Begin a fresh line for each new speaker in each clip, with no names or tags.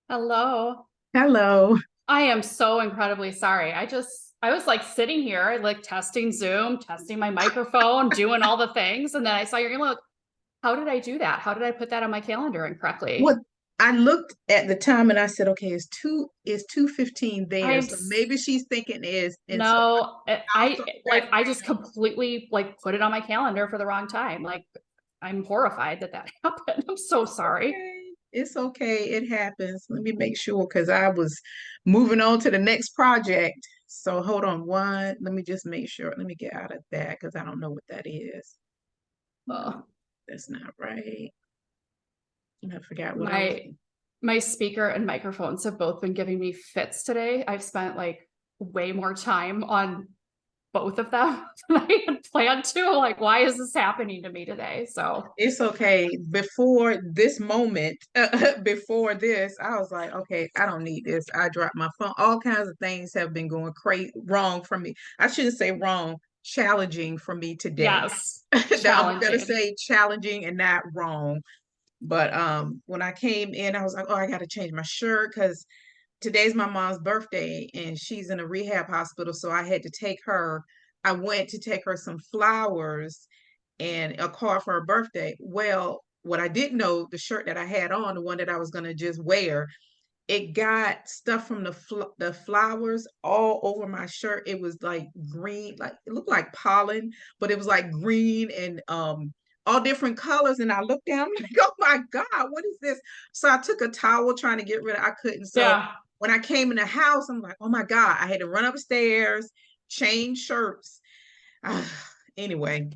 Hello.
Hello.
I am so incredibly sorry. I was like sitting here, like testing Zoom, testing my microphone, doing all the things. And then I saw your email. How did I do that? How did I put that on my calendar incorrectly?
What I looked at the time and I said, okay, it's 2:15 there.
I'm
So maybe she's thinking is, and so
no,
I also
I just completely like put it on my calendar for the wrong time. Like I'm horrified that that happened. I'm so
it's
sorry.
okay. It's okay. It happens. Let me make sure because I was moving on to the next project. So hold on let me just make sure. Let me get out of that because I don't know what that is. No,
Ugh.
that's not right. I forgot what I was.
My my speaker and microphones have both been giving me fits today. I've spent like way more time on both of them than I had planned to. Like, why is this happening to me today? So,
It's okay. Before this moment, before this, I was like, okay, I don't need this. I dropped my phone. All kinds of things have been going crazy wrong for me. I shouldn't say wrong, challenging for me today.
yes,
I'm gonna
challenging.
say challenging and not wrong. But when I came in, I was like, oh, I gotta change my shirt because today's my mom's birthday and she's in a rehab hospital. So I had to take her. I went to take her some flowers and a card for her birthday. Well, what I didn't know, the shirt that I had on, the one that I was gonna just wear, it got stuff from the flowers all over my shirt. It was like green, like it looked like pollen, but it was like green and all different colors. And I looked down, I'm like, oh my God, what is this? So I took a towel trying to get rid of. I couldn't. So
Yeah,
when I came in the house, I'm like, oh my God, I had to run upstairs, change shirts. Anyway,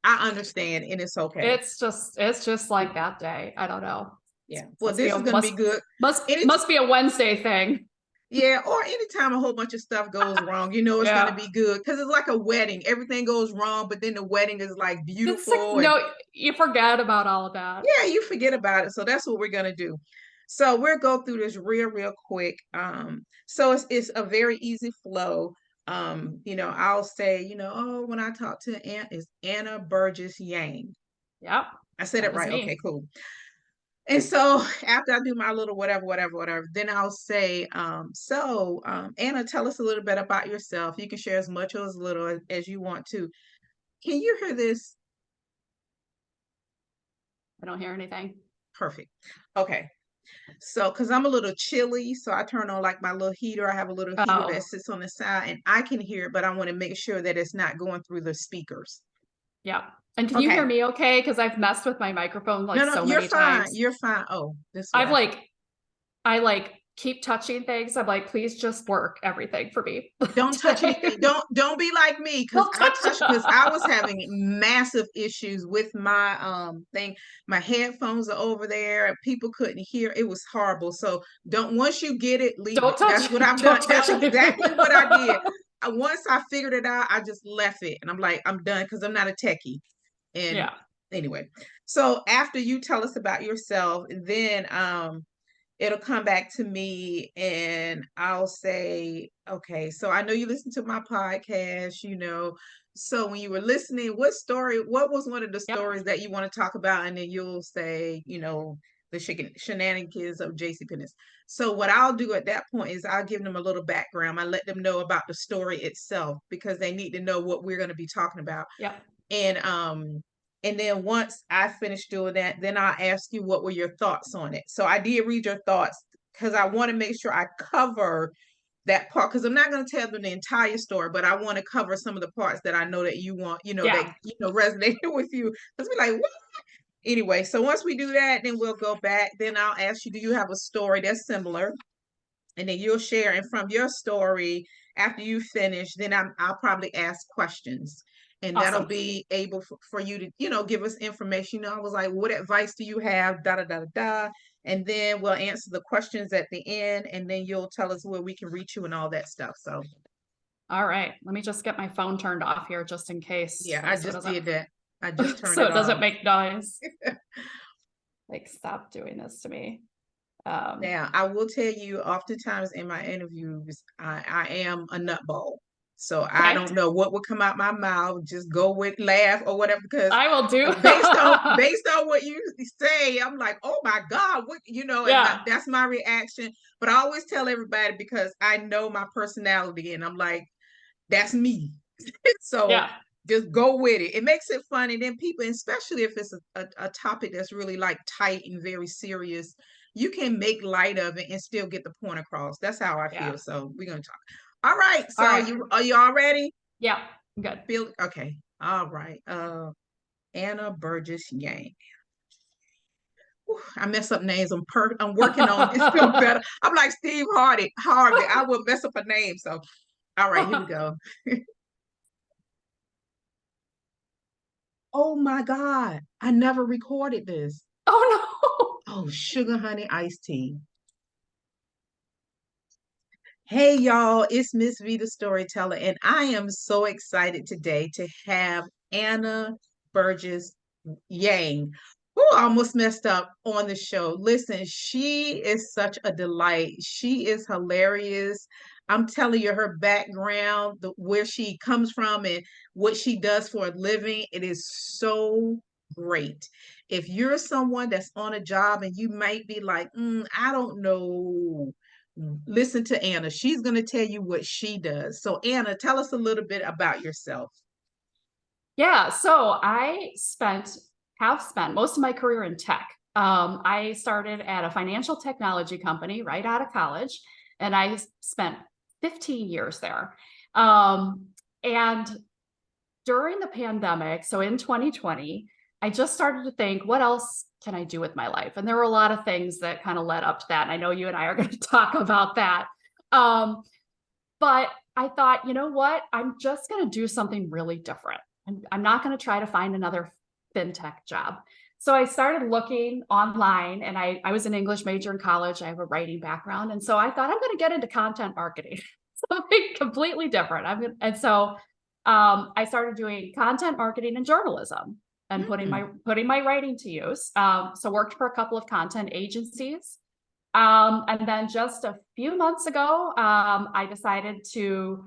I understand, and it's okay.
it's just like that day. I don't know.
Yeah. Well, this is gonna be good. Any
Must be a Wednesday thing.
Yeah, or anytime a whole bunch of stuff goes wrong, you know it's gonna
Yeah.
be good because it's like a wedding. Everything goes wrong, but then the wedding is like
It's like
beautiful and
no, you forget about all of that.
yeah, you forget about it. So that's what we're gonna do. So we'll go through this real quick. So it's a very easy flow. I'll say, oh, when I talk to Aunt is Anna Burgess Yang.
Yep.
I said
That
it
is
right. Okay,
me.
cool. And so after I do my little whatever, then I'll say, Anna, tell us a little bit about yourself. You can share as much or as little as you want to. Can you hear this?
I don't hear anything.
Perfect. Okay. So, because I'm a little chilly, so I turn on like my little heater. I have a little heater that
Oh,
sits on the side and I can hear it, but I want to make sure that it's not going through the speakers.
yeah. And can you hear
Okay.
me okay? Because I've messed with my microphone like
No, no,
so
you're
many
fine.
times.
You're fine. Oh, this is what
I've
I thought.
like I like keep touching things. I'm like, please just work everything for me
Don't touch
today.
anything. Don't be like me because
Don't
I
touch
touched because I was
it.
having massive issues with my thing. My headphones are over there and people couldn't hear. It was horrible. So don't once you get it, leave
Don't
it.
touch
That's what
it.
I've
Don't
done.
touch
That's
anything.
exactly what I did. Once I figured it out, I just left it and I'm like, I'm done because I'm not a techie. And
Yeah.
anyway, so after you tell us about yourself, then it'll come back to me and I'll say, okay, so I know you listen to my podcast, So when you were listening, what was one of the
Yep.
stories that you want to talk about? And then you'll say, the shenanigans of JC Penney. So what I'll do at that point is I'll give them a little background. I let them know about the story itself because they need to know what we're going to be talking about.
Yep.
And then once I finish doing that, then I'll ask you what were your thoughts on it. So I did read your thoughts because I want to make sure I cover that part because I'm not going to tell them the entire story, but I want to cover some of the parts that I know that you want, that
Yeah.
resonated with you. Let's be like, what? Anyway, so once we do that, then we'll go back. Then I'll ask you, do you have a story that's similar? And then you'll share. And from your story, after you finish, then I'll probably ask questions. And that'll
Awesome.
be able for you to, give us information. I was like, what advice do you have? Da da da da. And then we'll answer the questions at the end, and then you'll tell us where we can reach you and all that stuff. So
All right. Let me just get my phone turned off here just in case.
yeah, I
Like so it
just
doesn't
did that. I just turned
so
it
it doesn't
off.
make noise. Like stop doing this to me. Um
Now, I will tell you, oftentimes in my interviews, I am a nutball. So I
Okay.
don't know what would come out my mouth. Just go with laugh or whatever, because
I will do.
based on what you say, I'm like, oh my God, what, and
Yeah.
that's my reaction. But I always tell everybody because I know my personality, and I'm like, that's me. So
Yeah.
just go with it. It makes it fun. And then people, especially if it's a topic that's really like tight and very serious, you can make light of it and still get the point across. That's how I
Yeah.
feel. So we're gonna talk. All right. So
All right.
are you all ready?
Yeah. Good.
Feel okay. All right. Anna Burgess Yang. Whew, I mess up names. I'm working on it still better. I'm like Steve Harvey. I will mess up a name. So all right, here we go. Oh my God. I never recorded this.
Oh
Oh, sugar honey iced tea. Hey y'all, it's Miss V the Storyteller, and I am so excited today to have Anna Burgess Yang, who almost messed up on the show. Listen, she is such a delight. She is hilarious. I'm telling you, her background, where she comes from, and what she does for a living, it is so great. If you're someone that's on a job and you might be like, I don't know, listen to Anna. She's going to tell you what she does. So, Anna, tell us a little bit about yourself.
Yeah, so have spent most of my career in tech. I started at a financial technology company right out of college, and I spent 15 years there. And during the pandemic, so in 2020, I just started to think, what else can I do with my life? And there were a lot of things that kind of led up to that. And I know you and I are going to talk about that. Um, but I thought, you know what? I'm just going to do something really different. I'm not going to try to find another fintech job. So I started looking online, and I was an English major in college. I have a writing background. And so I thought I'm going to get into content marketing, something completely different. I started doing content marketing and journalism and
Mm.
putting my writing to use. So worked for a couple of content agencies. And then just a few months ago, I decided to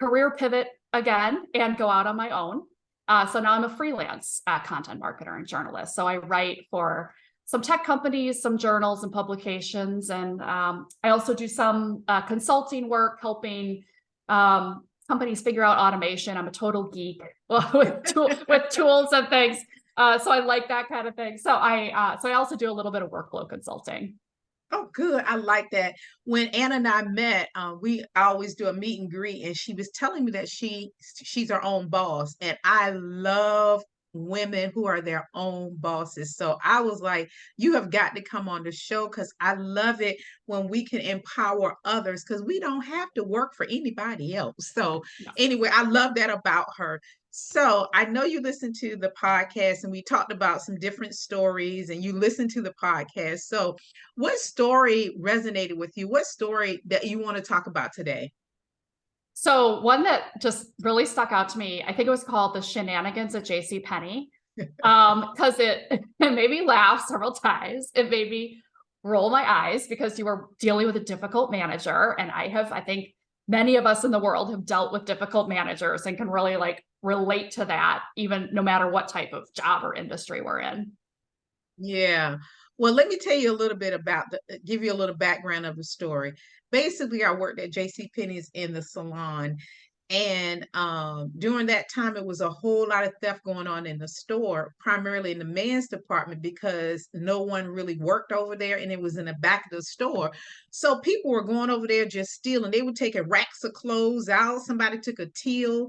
career pivot again and go out on my own. So now I'm a freelance content marketer and journalist. So I write for some tech companies, some journals and publications. And I also do some consulting work, helping companies figure out automation. I'm a total geek with tools and things. So I like that kind of thing. So I also do a little bit of workflow consulting.
Oh, good. I like that. When Anna and I met, we always do a meet and greet, and she was telling me that she's her own boss, and I love women who are their own bosses. So I was like, you have got to come on the show because I love it when we can empower others because we don't have to work for anybody else. So
No.
anyway, I love that about her. So I know you listened to the podcast, and we talked about some different stories, and you listened to the podcast. So what story resonated with you? What story that you want to talk about today?
So one that just really stuck out to me, I think it was called the Shenanigans at JC Penney. Because it made me laugh several times. It made me roll my eyes because you were dealing with a difficult manager. And I think many of us in the world have dealt with difficult managers and can really like relate to that, even no matter what type of job or industry we're in.
Yeah. Well, let me tell you a little bit about give you a little background of the story. Basically, I worked at JC Penney's in the salon, and during that time, it was a whole lot of theft going on in the store, primarily in the men's department because no one really worked over there, and it was in the back of the store. So people were going over there just stealing. They were taking racks of clothes out. Somebody took a till,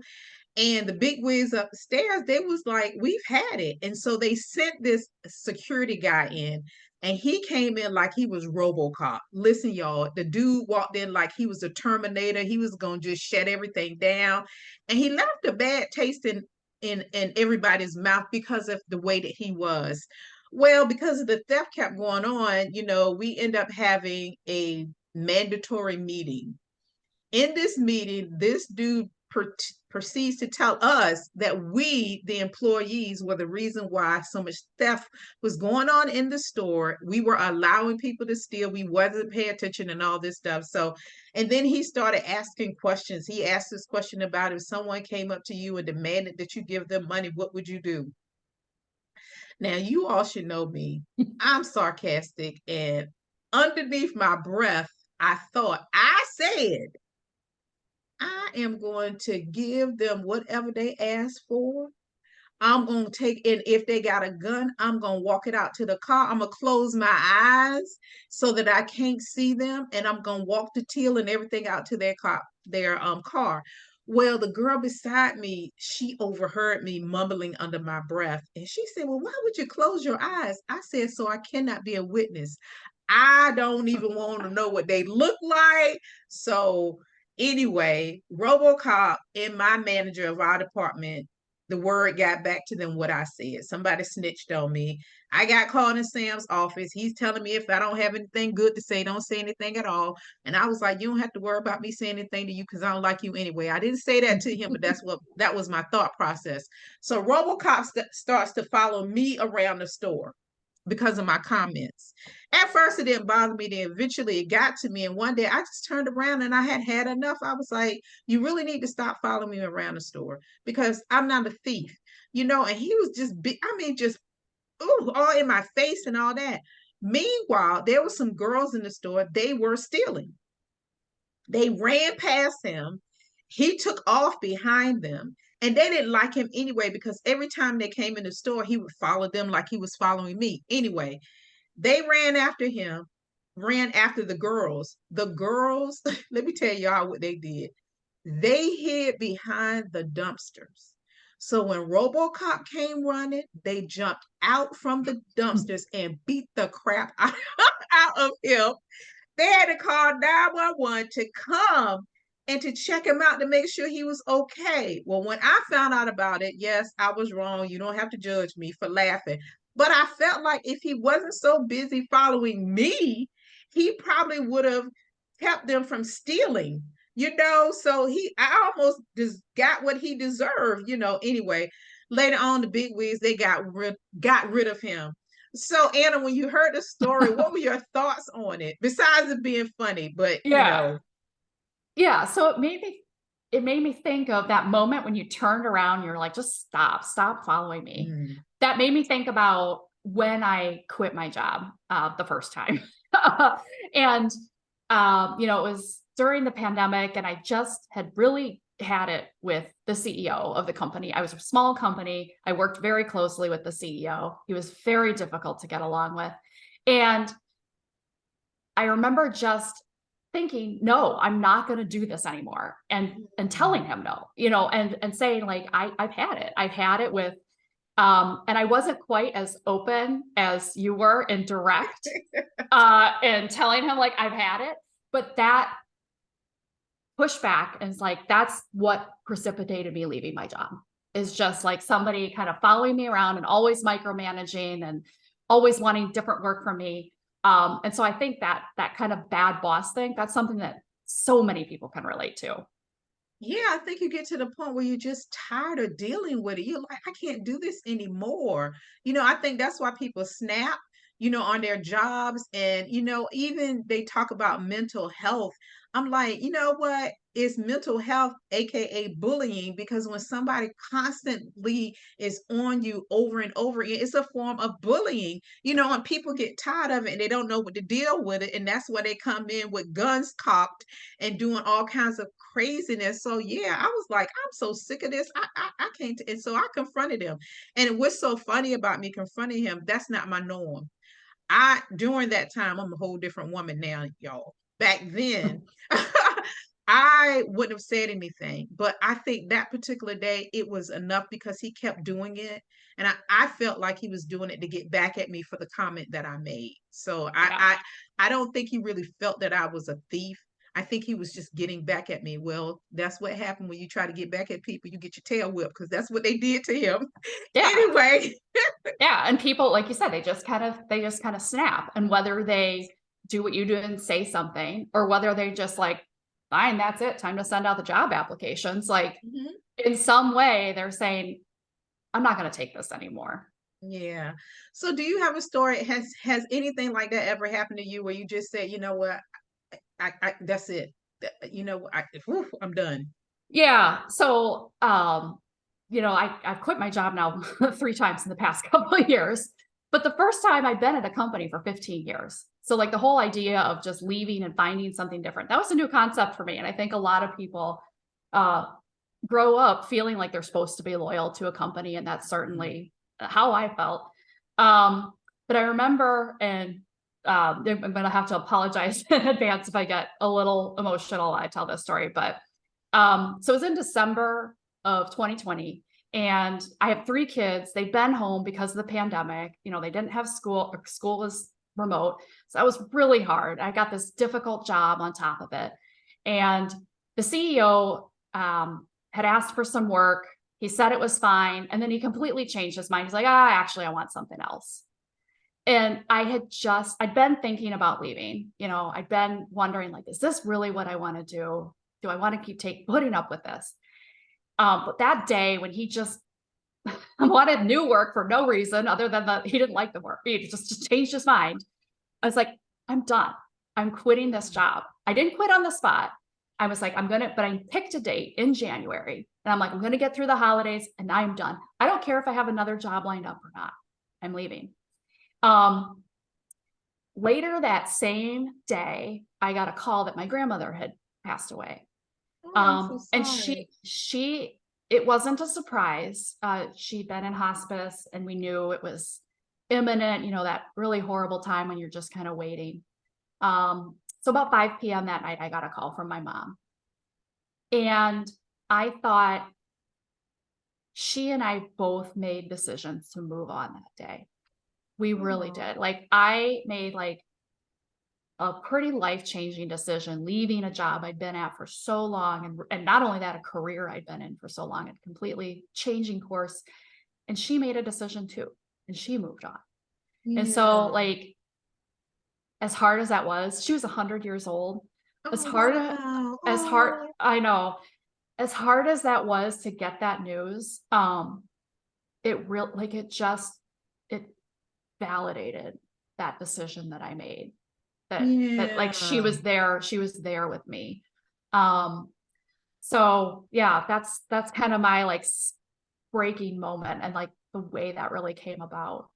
and the big wigs upstairs, they was like, we've had it. And so they sent this security guy in, and he came in like he was RoboCop. Listen, y'all, the dude walked in like he was a Terminator. He was gonna just shut everything down. And he left a bad taste in everybody's mouth because of the way that he was. Well, because of the theft kept going on, we end up having a mandatory meeting. In this meeting, this dude proceeds to tell us that we, the employees, were the reason why so much theft was going on in the store. We were allowing people to steal. We wasn't paying attention and all this stuff. So, and then he started asking questions. He asked this question about if someone came up to you and demanded that you give them money, what would you do? Now, you all should know me. I'm sarcastic, and underneath my breath, I said, I am going to give them whatever they ask for. I'm going to take, and if they got a gun, I'm going to walk it out to the car. I'm going to close my eyes so that I can't see them. And I'm going to walk the till and everything out to their car. Well, the girl beside me, she overheard me mumbling under my breath. And she said, well, why would you close your eyes? I said, so I cannot be a witness. I don't even want to know what they look like. So anyway, RoboCop and my manager of our department, the word got back to them what I said. Somebody snitched on me. I got called in Sam's office. He's telling me if I don't have anything good to say, don't say anything at all. And I was like, you don't have to worry about me saying anything to you because I don't like you anyway. I didn't say that to him, but that was my thought process. So RoboCop starts to follow me around the store because of my comments. At first, it didn't bother me. Then eventually, it got to me. And one day, I just turned around and I had had enough. I was like, "You really need to stop following me around the store because I'm not a thief, you know." And he was just, just ooh, all in my face and all that. Meanwhile, there were some girls in the store. They were stealing. They ran past him. He took off behind them. And they didn't like him anyway because every time they came in the store, he would follow them like he was following me. Anyway, they ran after him, ran after the girls. The girls, let me tell y'all what they did. They hid behind the dumpsters. So when RoboCop came running, they jumped out from the dumpsters and beat the crap out of him. They had to call 911 to come and to check him out to make sure he was okay. Well, when I found out about it, yes, I was wrong. You don't have to judge me for laughing. But I felt like if he wasn't so busy following me, he probably would have kept them from stealing, you know. So I almost just got what he deserved, you know. Anyway, later on, the big wigs, they got rid of him. So Anna, when you heard the story, what were your thoughts on it? Besides it being funny, but you
Yeah.
know,
Yeah. So it made me think of that moment when you turned around, you're like, just stop following me. That made me think about when I quit my job the first time. And you know, it was during the pandemic, and I just had really had it with the CEO of the company. I was a small company. I worked very closely with the CEO. He was very difficult to get along with. And I remember just thinking, no, I'm not going to do this anymore. And telling him no, you know, and saying like, I've had it with, and I wasn't quite as open as you were and direct, and telling him like, I've had it, but that pushback is like, that's what precipitated me leaving my job, is just like somebody kind of following me around and always micromanaging and always wanting different work from me. And so I think that kind of bad boss thing, that's something that so many people can relate to.
yeah, I think you get to the point where you're just tired of dealing with it. You're like, I can't do this anymore. You know, I think that's why people snap, you know, on their jobs. And, you know, even they talk about mental health. I'm like, you know what? It's mental health, AKA bullying, because when somebody constantly is on you over and over again, it's a form of bullying, you know, and people get tired of it and they don't know what to deal with it. And that's why they come in with guns cocked and doing all kinds of craziness. So yeah, I was like, I'm so sick of this. I can't. And so I confronted him. And what's so funny about me confronting him, that's not my norm. During that time, I'm a whole different woman now, y'all. Back then, I wouldn't have said anything, but I think that particular day it was enough because he kept doing it. And I felt like he was doing it to get back at me for the comment that I made. So
Yeah.
I don't think he really felt that I was a thief. I think he was just getting back at me. Well, that's what happened when you try to get back at people, you get your tail whipped because that's what they did to him.
Yeah.
Anyway,
Yeah. And people, like you said, they just kind of snap. And whether they do what you do and say something, or whether they just like fine, that's it. Time to send out the job applications. Like
Mhm.
in some way they're saying, I'm not going to take this anymore.
Yeah. So do you have a story? Has anything like that ever happened to you where you just said, you know what, I that's it. You know, whew, I'm done.
Yeah. So, I've quit my job now 3 times in the past couple of years. But the first time I'd been at a company for 15 years. So like the whole idea of just leaving and finding something different, that was a new concept for me. And I think a lot of people uh, grow up feeling like they're supposed to be loyal to a company. And that's
Mhm.
certainly how I felt. Um, but I remember, and I'm going to have to apologize in advance if I get a little emotional when I tell this story. But so it was in December of 2020, and I have 3 kids. They've been home because of the pandemic. They didn't have school, or school was remote. So that was really hard. I got this difficult job on top of it. And the CEO had asked for some work. He said it was fine. And then he completely changed his mind. He's like, actually, I want something else. And I'd been thinking about leaving. I'd been wondering, like, is this really what I want to do? Do I want to keep putting up with this? But that day when he just wanted new work for no reason other than that he didn't like the work, he just changed his mind. I was like, I'm done. I'm quitting this job. I didn't quit on the spot. I was like, but I picked a date in January and I'm like, I'm going to get through the holidays and I'm done. I don't care if I have another job lined up or not. I'm leaving. Um, Later that same day, I got a call that my grandmother had passed away.
Oh, I'm so
And
sorry.
it wasn't a surprise. She'd been in hospice and we knew it was imminent, that really horrible time when you're just kind of waiting. So about 5 p.m. that night, I got a call from my mom. And I thought she and I both made decisions to move on that day. We really
Oh,
did. Like I made like a pretty life-changing decision, leaving a job I'd been at for so long, and not only that, a career I'd been in for so long, and completely changing course. And she made a decision too, and she moved on. And so,
yeah.
like, as hard as that was, she was 100 years old. As
Oh,
hard
wow.
as hard,
Oh,
I know, as hard as that was to get that news, it validated that decision that I made. That like
yeah.
she was there with me. Um, so yeah, that's kind of my like breaking moment and like the way that really came about.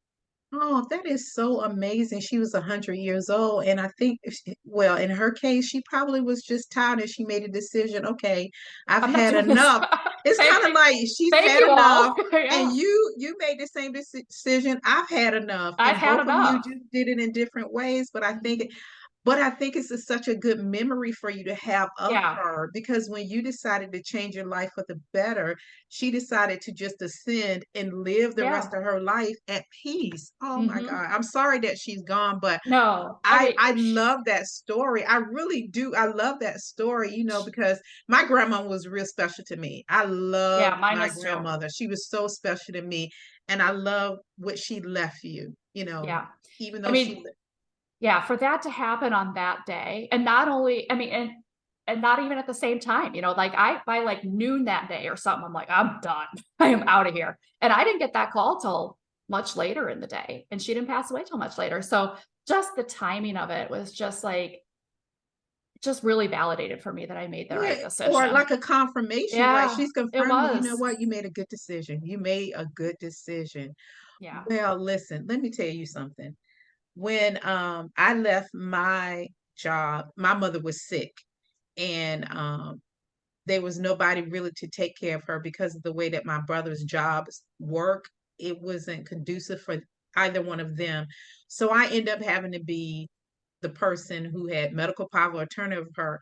Oh, that is so amazing. She was 100 years old. And I think, well, in her case, she probably was just tired and she made a decision. Okay, I've
I'm not
had
doing this.
enough. It's kind
thank
of
you,
like she's
thank
had
you
enough.
all.
And
Yeah,
you made the same decision. I've had enough.
I've
And
had
both of you
enough.
just did it in different ways. But I think it's such a good memory for you to have of
Yeah,
her because when you decided to change your life for the better, she decided to just ascend and live the rest
yeah.
of her life at peace. Oh my
Hmm.
God. I'm sorry that she's gone, but
No, I
I
mean,
love that story. I really do. I love that story, because my grandma was real special to me. I
yeah,
loved
mine
my
was too.
grandmother. She was so special to me. And I love what she left you,
Yeah,
even
I
though she
mean, yeah, for that to happen on that day, and not only, I mean, and not even at the same time, like by like noon that day or something, I'm like, I'm done. I am out of here. And I didn't get that call till much later in the day, and she didn't pass away till much later. So just the timing of it was just like just really validated for me that I made the right
Yeah, or
decision.
like a confirmation, like
Yeah,
she's
it
confirming, you know
was.
what, you made a good decision. You made a good decision.
Yeah.
Well, listen, let me tell you something. When I left my job, my mother was sick and there was nobody really to take care of her because of the way that my brother's jobs work. It wasn't conducive for either one of them. So I ended up having to be the person who had medical power of attorney of her.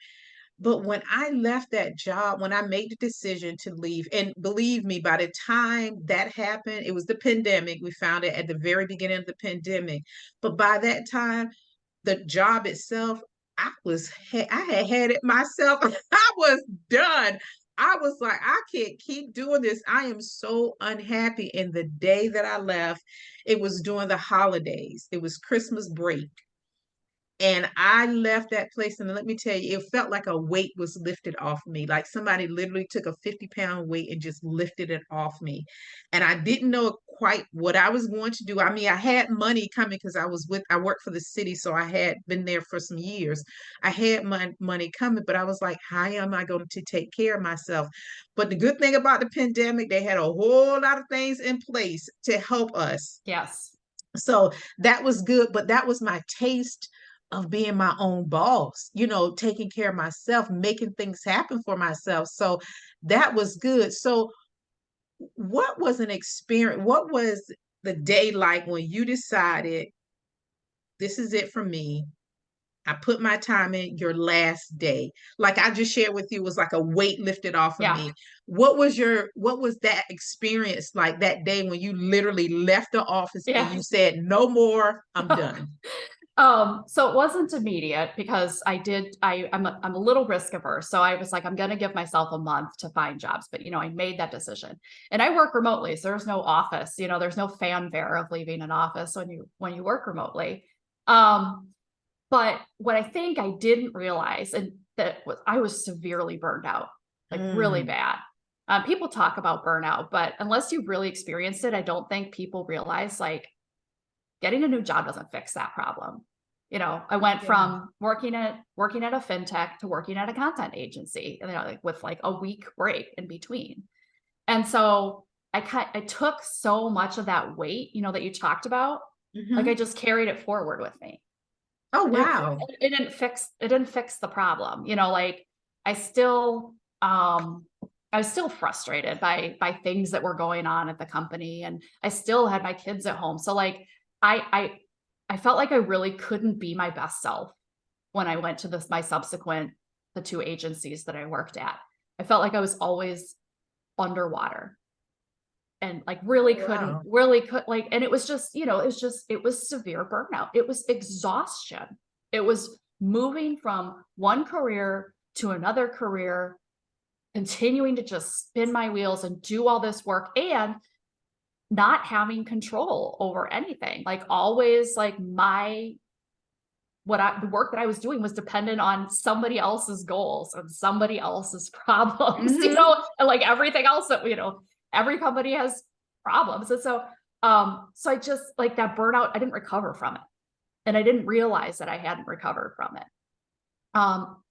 But when I left that job, when I made the decision to leave, and believe me, by the time that happened, it was the pandemic. We found it at the very beginning of the pandemic. But by that time, the job itself, I had it myself. I was done. I was like, I can't keep doing this. I am so unhappy. And the day that I left, it was during the holidays. It was Christmas break. And I left that place, and let me tell you, it felt like a weight was lifted off me. Like somebody literally took a 50-pound weight and just lifted it off me. And I didn't know quite what I was going to do. I mean, I had money coming because I worked for the city, so I had been there for some years. I had my money coming, but I was like, how am I going to take care of myself? But the good thing about the pandemic, they had a whole lot of things in place to help us.
Yes.
So that was good, but that was my taste of being my own boss, taking care of myself, making things happen for myself. So that was good. So what was an experience? What was the day like when you decided this is it for me? I put my time in your last day. Like I just shared with you was like a weight lifted off of
Yeah.
me. What was that experience like that day when you literally left the office and
Yeah.
you said, no more, I'm done?
So it wasn't immediate because I'm a little risk averse. So I was like, I'm going to give myself a month to find jobs, but I made that decision and I work remotely. So there's no office, there's no fanfare of leaving an office when you work remotely. But what I think I didn't realize, and that was, I was severely burned out, like really
Mm,
bad. People talk about burnout, but unless you've really experienced it, I don't think people realize like getting a new job doesn't fix that problem. I went
yeah.
from working at a fintech to working at a content agency, like with like a week break in between. And so I took so much of that weight, that you talked about, like I
Hmm.
just carried it forward with me.
Oh,
And
wow.
it didn't fix the problem. Like I still I was still frustrated by things that were going on at the company, and I still had my kids at home. So like I I felt like I really couldn't be my best self when I went to the two agencies that I worked at. I felt like I was always underwater and like
Oh, wow.
really could like, and it was just, it was severe burnout. It was exhaustion. It was moving from one career to another career, continuing to just spin my wheels and do all this work and not having control over anything. Like always like the work that I was doing was dependent on somebody else's goals and somebody else's problems,
Hmm.
and like everything else that, every company has problems. And so I just like that burnout, I didn't recover from it. And I didn't realize that I hadn't recovered from it. Um,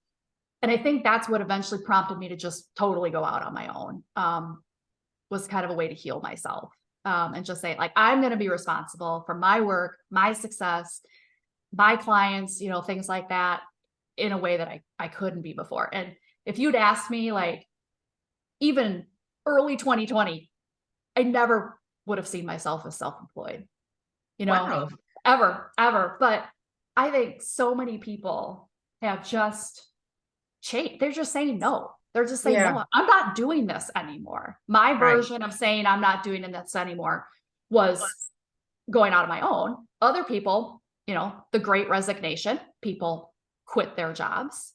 and I think that's what eventually prompted me to just totally go out on my own. Was kind of a way to heal myself. And just say like, I'm going to be responsible for my work, my success, my clients, things like that in a way that I couldn't be before. And if you'd asked me like even early 2020, I never would have seen myself as self-employed, you know,
Wow.
ever. But I think so many people have just changed. They're just saying no. They're just saying,
Yeah.
no, I'm not doing this anymore. My
Right.
version of saying I'm not doing this anymore was going out on my own. Other people, the great resignation, people quit their jobs.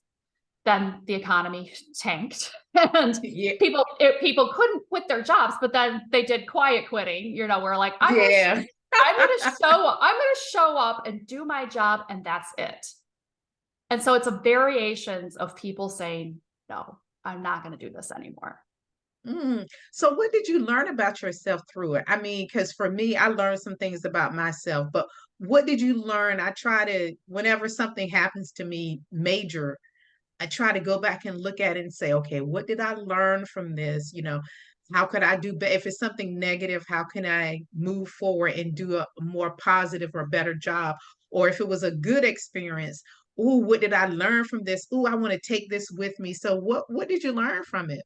Then the economy tanked and
Yeah.
people couldn't quit their jobs, but then they did quiet quitting, where like,
Yeah.
I'm going to show up and do my job and that's it. And so it's a variations of people saying, no, I'm not going to do this anymore.
Mm. So what did you learn about yourself through it? I mean, because for me, I learned some things about myself, but what did you learn? I try to, whenever something happens to me major, I try to go back and look at it and say, okay, what did I learn from this? How could I do better? If it's something negative, how can I move forward and do a more positive or better job? Or if it was a good experience, ooh, what did I learn from this? Ooh, I want to take this with me. So what did you learn from it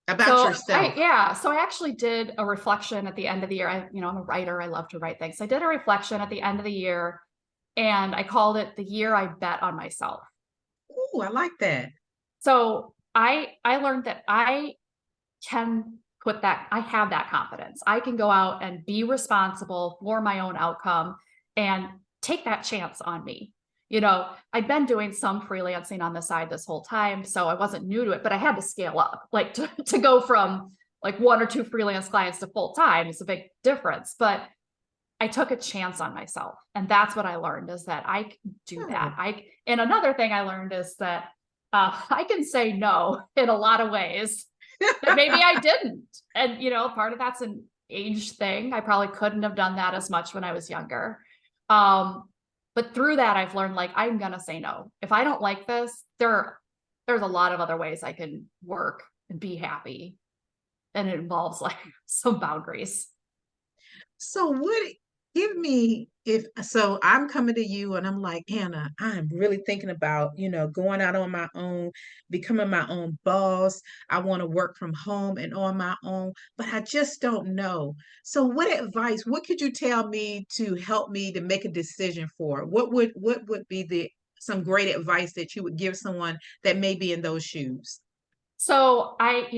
about yourself?
So I actually did a reflection at the end of the year. I'm a writer. I love to write things. I did a reflection at the end of the year and I called it the year I bet on myself.
Ooh, I like that.
So I learned that I have that confidence. I can go out and be responsible for my own outcome and take that chance on me. I'd been doing some freelancing on the side this whole time, so I wasn't new to it, but I had to scale up, like to go from like one or two freelance clients to full time is a big difference. But I took a chance on myself. And that's what I learned, is that I can do that.
Good.
And another thing I learned is that I can say no in a lot of ways that maybe I didn't. And, part of that's an age thing. I probably couldn't have done that as much when I was younger. But through that, I've learned, like, I'm going to say no. If I don't like this, there's a lot of other ways I can work and be happy. And it involves like some boundaries.
So what give me if so I'm coming to you and I'm like, Hannah, I'm really thinking about, going out on my own, becoming my own boss. I want to work from home and on my own, but I just don't know. So what could you tell me to help me to make a decision for? What would be the some great advice that you would give someone that may be in those shoes?
So I've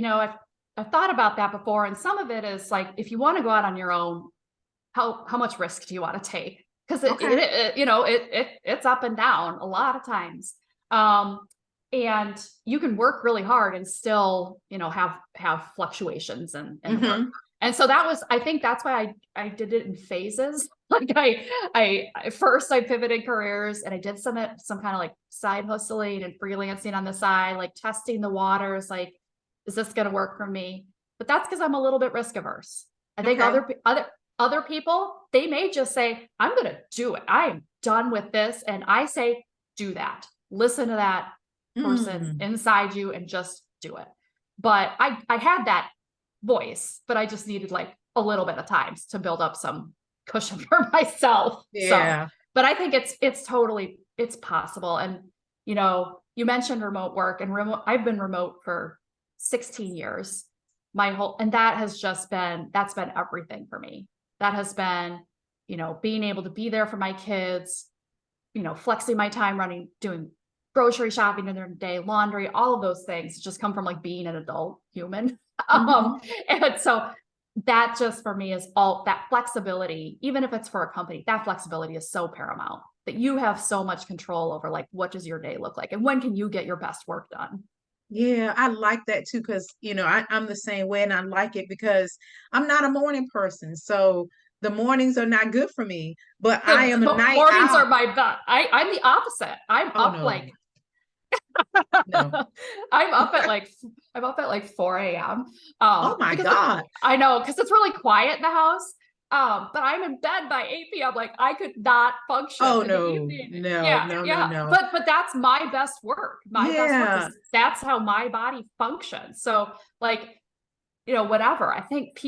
thought about that before. And some of it is like, if you want to go out on your own, how much risk do you want to take? Because
Okay.
it's up and down a lot of times. And you can work really hard and still, have fluctuations in work.
Mm-hmm.
And so I think that's why I did it in phases. Like first I pivoted careers and I did some kind of like side hustling and freelancing on the side, like testing the waters, like, is this going to work for me? But that's because I'm a little bit risk averse. I think
Okay.
other people, they may just say, I'm going to do it. I am done with this. And I say, do that. Listen to that person
Mm.
inside you and just do it. But I had that voice, but I just needed like a little bit of time to build up some cushion for myself. So,
Yeah.
but I think it's possible. And, you mentioned remote work, and I've been remote for 16 years. And that's been everything for me. That has been, being able to be there for my kids, flexing my time doing grocery shopping in their day, laundry, all of those things just come from like being an adult human.
Mm-hmm.
And so that just for me is all that flexibility, even if it's for a company, that flexibility is so paramount that you have so much control over, like, what does your day look like and when can you get your best work done?
Yeah, I like that too because I'm the same way and I like it because I'm not a morning person. So the mornings are not good for me, but I am a
The
night
mornings are
owl.
my best. I'm the opposite.
Oh no, no.
I'm up at like 4 a.m.
Oh my
Because
God.
I know, because it's really quiet in the house. But I'm in bed by 8 p.m. Like, I could not function
Oh
in the
no,
evening.
no,
Yeah,
no, no,
yeah.
no.
But that's my best work. My best work
Yeah,
is that's how my body functions. So, like, whatever. I think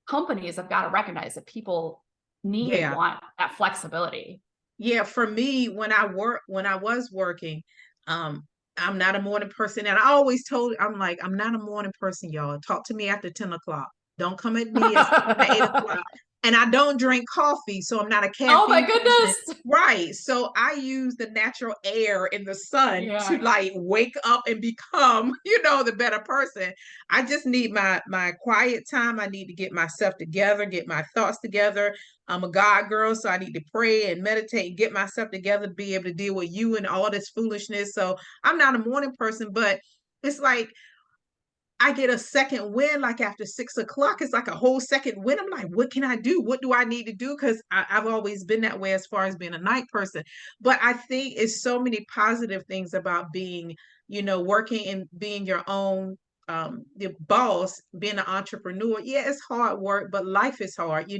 companies have got to recognize that people need and
yeah.
want that flexibility.
Yeah, for me, when I was working, um, I'm not a morning person. And I always told, I'm like, I'm not a morning person, y'all. Talk to me after 10 o'clock. Don't come at me at 7 or 8 o'clock. And I don't drink coffee, so I'm not a
Oh my
caffeine person.
goodness.
Right. So I use the natural air in the sun to
Yeah.
like wake up and become, the better person. I just need my quiet time. I need to get myself together, get my thoughts together. I'm a God girl, so I need to pray and meditate and get myself together to be able to deal with you and all this foolishness. So I'm not a morning person, but it's like I get a second win, like after 6 o'clock. It's like a whole second win. I'm like, what can I do? What do I need to do? Because I've always been that way as far as being a night person. But I think it's so many positive things about being, working and being your own the boss, being an entrepreneur. Yeah, it's hard work, but life is hard.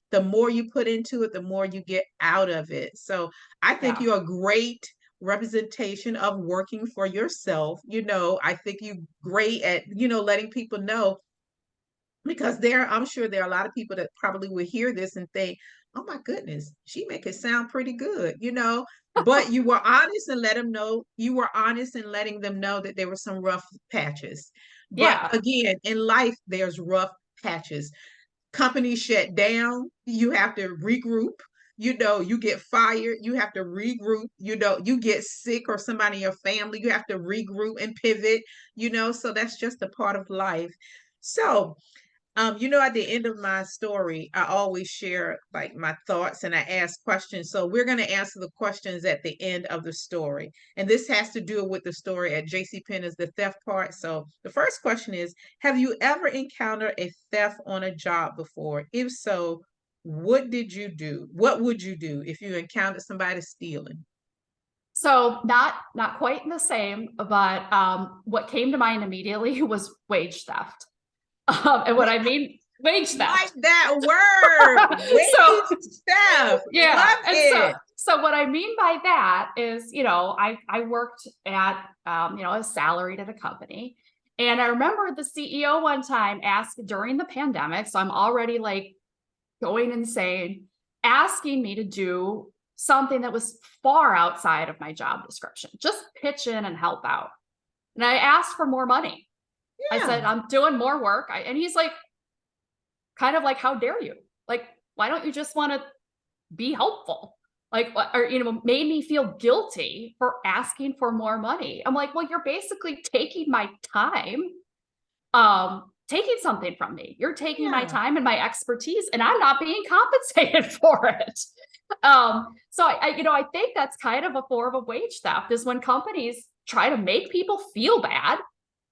The more you put into it, the more you get out of it. So I think
Yeah.
you're a great representation of working for yourself. I think you great at, letting people know because I'm sure there are a lot of people that probably will hear this and think, oh my goodness, she make it sound pretty good. But you were honest and let them know you were honest and letting them know that there were some rough patches. But
Yeah.
again, in life, there's rough patches. Companies shut down, you have to regroup. You get fired, you have to regroup. You get sick or somebody in your family, you have to regroup and pivot. So that's just a part of life. So At the end of my story, I always share like my thoughts and I ask questions. So we're going to answer the questions at the end of the story. And this has to do with the story at JC Penney's, the theft part. So the first question is, have you ever encountered a theft on a job before? If so, what did you do? What would you do if you encountered somebody stealing?
So not quite the same, but what came to mind immediately was wage theft. And what I mean, wage
Like
theft.
that word,
So
wage theft.
yeah,
Love
and
it.
so what I mean by that is, I worked at I was salaried at a company, and I remember the CEO one time asked during the pandemic, so I'm already like going insane, asking me to do something that was far outside of my job description, just pitch in and help out. And I asked for more money. I said,
Yeah.
I'm doing more work. And he's like, kind of like, how dare you? Like, why don't you just want to be helpful? Like, or, made me feel guilty for asking for more money. I'm like, well, you're basically taking my time, taking something from me. You're taking my
Yeah.
time and my expertise, and I'm not being compensated for it. So I think that's kind of a form of wage theft is when companies try to make people feel bad,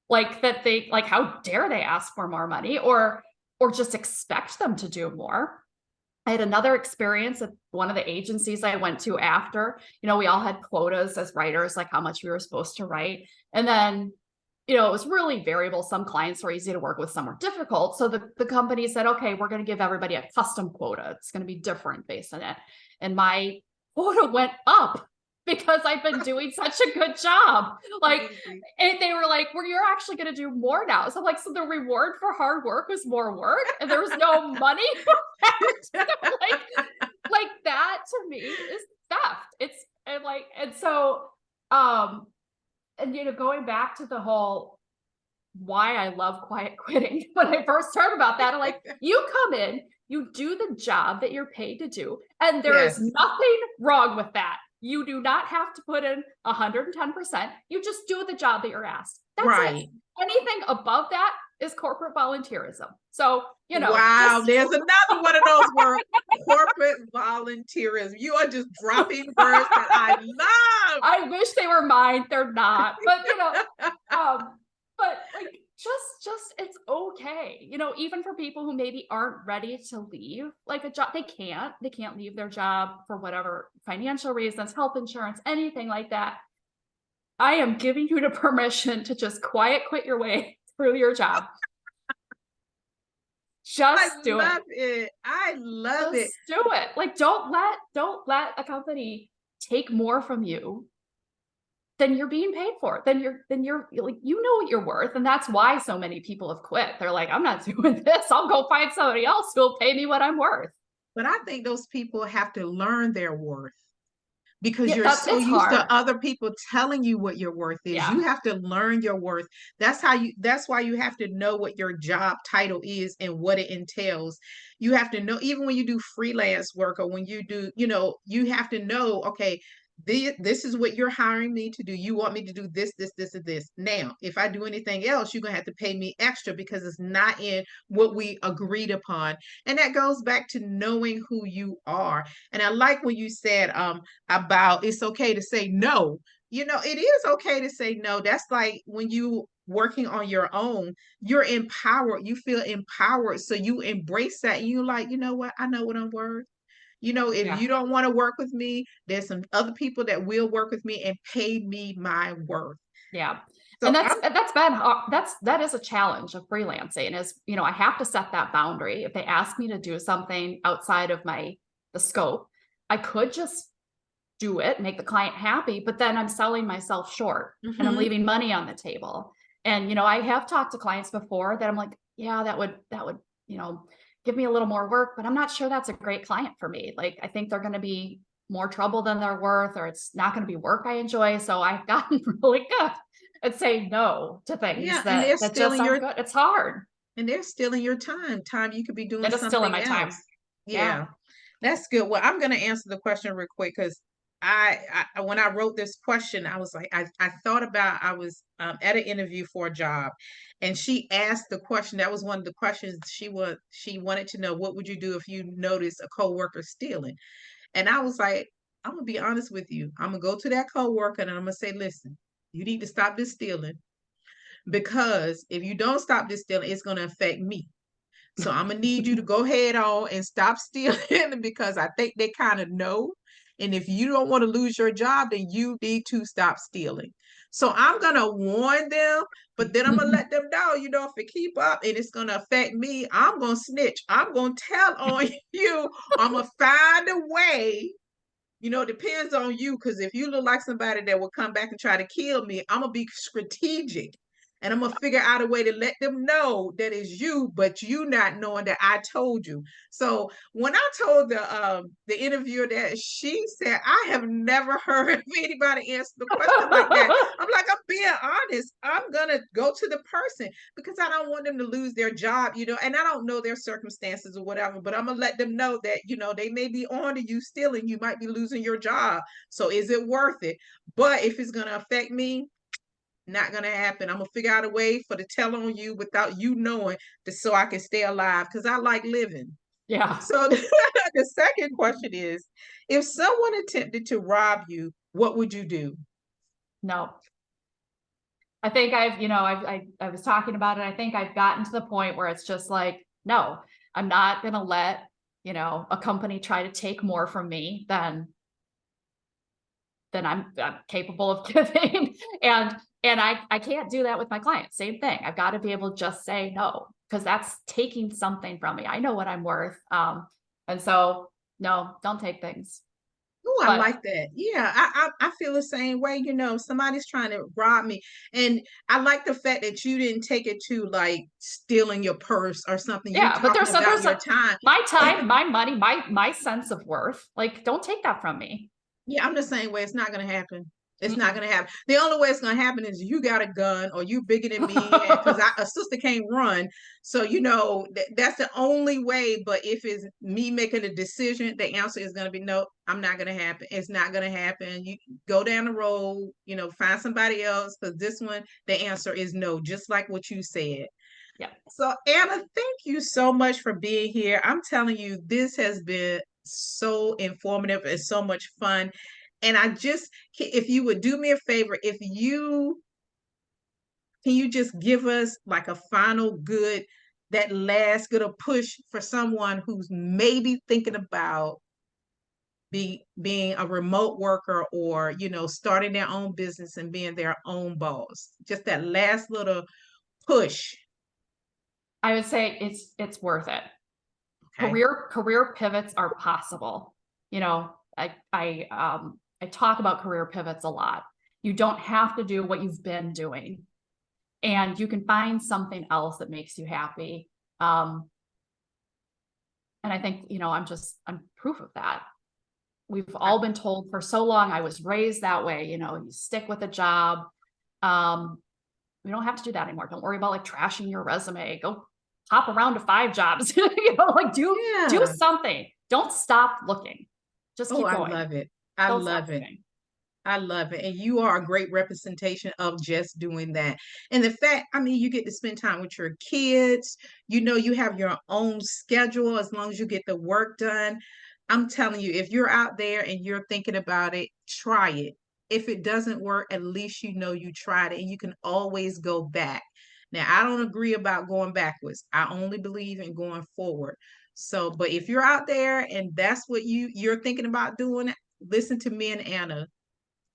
like that they like, how dare they ask for more money or just expect them to do more. I had another experience at one of the agencies I went to after, we all had quotas as writers, like how much we were supposed to write. And then, it was really variable. Some clients were easy to work with, some were difficult. So the company said, okay, we're going to give everybody a custom quota. It's going to be different based on it. And my quota went up because I've been doing such a good job. Like,
Crazy.
and they were like, well, you're actually going to do more now. So I'm like, so the reward for hard work was more work and there was no money for that. like that to me is theft. It's and like, and so, and going back to the whole why I love quiet quitting, when I first heard about that, I'm like, you come in, you do the job that you're paid to do, and there is
Yes.
nothing wrong with that. You do not have to put in 110%. You just do the job that you're asked. That's it.
Right.
Anything above that is corporate volunteerism. So,
Wow.
just
There's another one of those words, corporate volunteerism. You are just dropping words that I love.
I wish they were mine. They're not. But but like just it's okay. Even for people who maybe aren't ready to leave like a job, they can't leave their job for whatever financial reasons, health insurance, anything like that. I am giving you the permission to just quiet quit your way through your job.
I
Just do it.
love it. I love it.
Just do it. Like don't let a company take more from you than you're being paid for. Then you're like, what you're worth. And that's why so many people have quit. They're like, I'm not doing this. I'll go find somebody else who'll pay me what I'm worth.
But I think those people have to learn their worth because
Yeah,
you're so
it's
used
hard.
to other people telling you what your worth is. You
Yeah.
have to learn your worth. That's why you have to know what your job title is and what it entails. You have to know, even when you do freelance work or when you do, you have to know, okay, this is what you're hiring me to do. You want me to do this, this, this, and this. Now, if I do anything else, you're gonna have to pay me extra because it's not in what we agreed upon. And that goes back to knowing who you are. And I like what you said about it's okay to say no. It is okay to say no. That's like when you working on your own, you're empowered. You feel empowered. So you embrace that. And you're like, you know what? I know what I'm worth. If
Yeah.
you don't want to work with me, there's some other people that will work with me and pay me my worth.
Yeah. And
So I'm
that's been that is a challenge of freelancing is, I have to set that boundary. If they ask me to do something outside of the scope, I could just do it, make the client happy, but then I'm selling myself short and I'm
mhm.
leaving money on the table. And I have talked to clients before that I'm like, yeah, that would, give me a little more work, but I'm not sure that's a great client for me. Like I think they're going to be more trouble than they're worth, or it's not going to be work I enjoy. So I've gotten really good at saying no to things
Yeah, and they're
that just
stealing
aren't good. It's hard.
your time you could be doing
It is still in
something
my time.
else.
Yeah.
Yeah. That's good. Well, I'm going to answer the question real quick because when I wrote this question, I was like, I thought about, I was at an interview for a job, and she asked the question. That was one of the questions she wanted to know, what would you do if you noticed a coworker stealing? And I was like, I'm gonna be honest with you. I'm gonna go to that coworker and I'm gonna say, listen, you need to stop this stealing, because if you don't stop this stealing, it's gonna affect me. So I'm gonna need you to go ahead on and stop stealing because I think they kind of know. And if you don't want to lose your job, then you need to stop stealing. So I'm gonna warn them, but then I'm gonna let them know, if it keep up and it's gonna affect me, I'm gonna snitch. I'm gonna tell on you. I'm gonna find a way. It depends on you, because if you look like somebody that will come back and try to kill me, I'm gonna be strategic, and I'm gonna figure out a way to let them know that it's you, but you not knowing that I told you. So when I told the interviewer that, she said, I have never heard of anybody answer the question like that. I'm like, I'm being honest. I'm gonna go to the person because I don't want them to lose their job, and I don't know their circumstances or whatever, but I'm gonna let them know that, they may be on to you stealing, you might be losing your job. So is it worth it? But if it's gonna affect me, not gonna happen. I'm gonna figure out a way for to tell on you without you knowing, so I can stay alive, because I like living.
Yeah.
So the second question is, if someone attempted to rob you, what would you do?
No. I think I was talking about it. I think I've gotten to the point where it's just like, no, I'm not gonna let, a company try to take more from me than I'm capable of giving. And I can't do that with my clients. Same thing. I've got to be able to just say no, because that's taking something from me. I know what I'm worth. And so no, don't take things.
Oh, I
But
like that. Yeah, I feel the same way. Somebody's trying to rob me, and I like the fact that you didn't take it to like stealing your purse or something. You're
yeah, but
talking about
there's
your
a
time.
my
And
time, my money, my sense of worth. Like, don't take that from me.
yeah, I'm the same way. It's not gonna happen. It's not
Mm-mm.
gonna happen. The only way it's gonna happen is you got a gun or you bigger than me, and because a sister can't run, so that's the only way. But if it's me making a decision, the answer is gonna be no. I'm not gonna happen. It's not gonna happen. You go down the road, find somebody else, because this one, the answer is no. Just like what you said.
Yeah.
So, Anna, thank you so much for being here. I'm telling you, this has been so informative and so much fun. And if you would do me a favor, can you just give us like a final that last good of push for someone who's maybe thinking about being a remote worker, or, starting their own business and being their own boss? Just that last little push.
I would say it's worth it.
Okay.
Career pivots are possible. I talk about career pivots a lot. You don't have to do what you've been doing, and you can find something else that makes you happy. And I think, I'm proof of that. We've all been told for so long. I was raised that way, you stick with a job. We don't have to do that anymore. Don't worry about like trashing your resume. Go hop around to 5 jobs, like do
Yeah.
something. Don't stop looking. Just
Oh,
keep
I
going.
love it. I
Don't stop
love it.
looking.
I love it. And you are a great representation of just doing that. And the fact, I mean, you get to spend time with your kids, you have your own schedule as long as you get the work done. I'm telling you, if you're out there and you're thinking about it, try it. If it doesn't work, at least you tried it, and you can always go back. Now, I don't agree about going backwards. I only believe in going forward. So, but if you're out there and that's what you're thinking about doing, listen to me and Anna.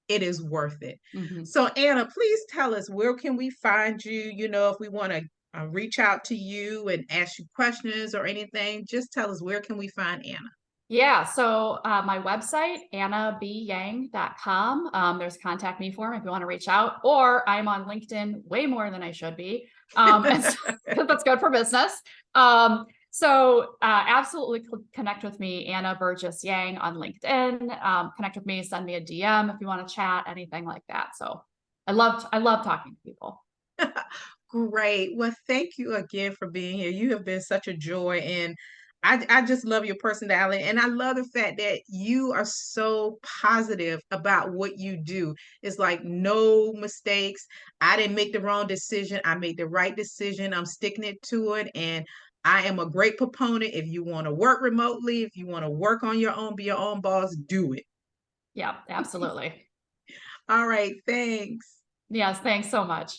It is worth it.
Mhm.
So, Anna, please tell us, where can we find you? If we want to reach out to you and ask you questions or anything, just tell us, where can we find Anna?
Yeah. So my website, annabyang.com. There's a contact me form if you want to reach out, or I'm on LinkedIn way more than I should be. And so, that's good for business. So absolutely connect with me, Anna Burgess Yang on LinkedIn. Connect with me, send me a DM if you want to chat, anything like that. So I love talking to people.
Great. Well, thank you again for being here. You have been such a joy, and I just love your personality, and I love the fact that you are so positive about what you do. It's like no mistakes. I didn't make the wrong decision. I made the right decision. I'm sticking it to it, and I am a great proponent. If you want to work remotely, if you want to work on your own, be your own boss, do it.
Yeah, absolutely.
All right, thanks.
Yes, thanks so much.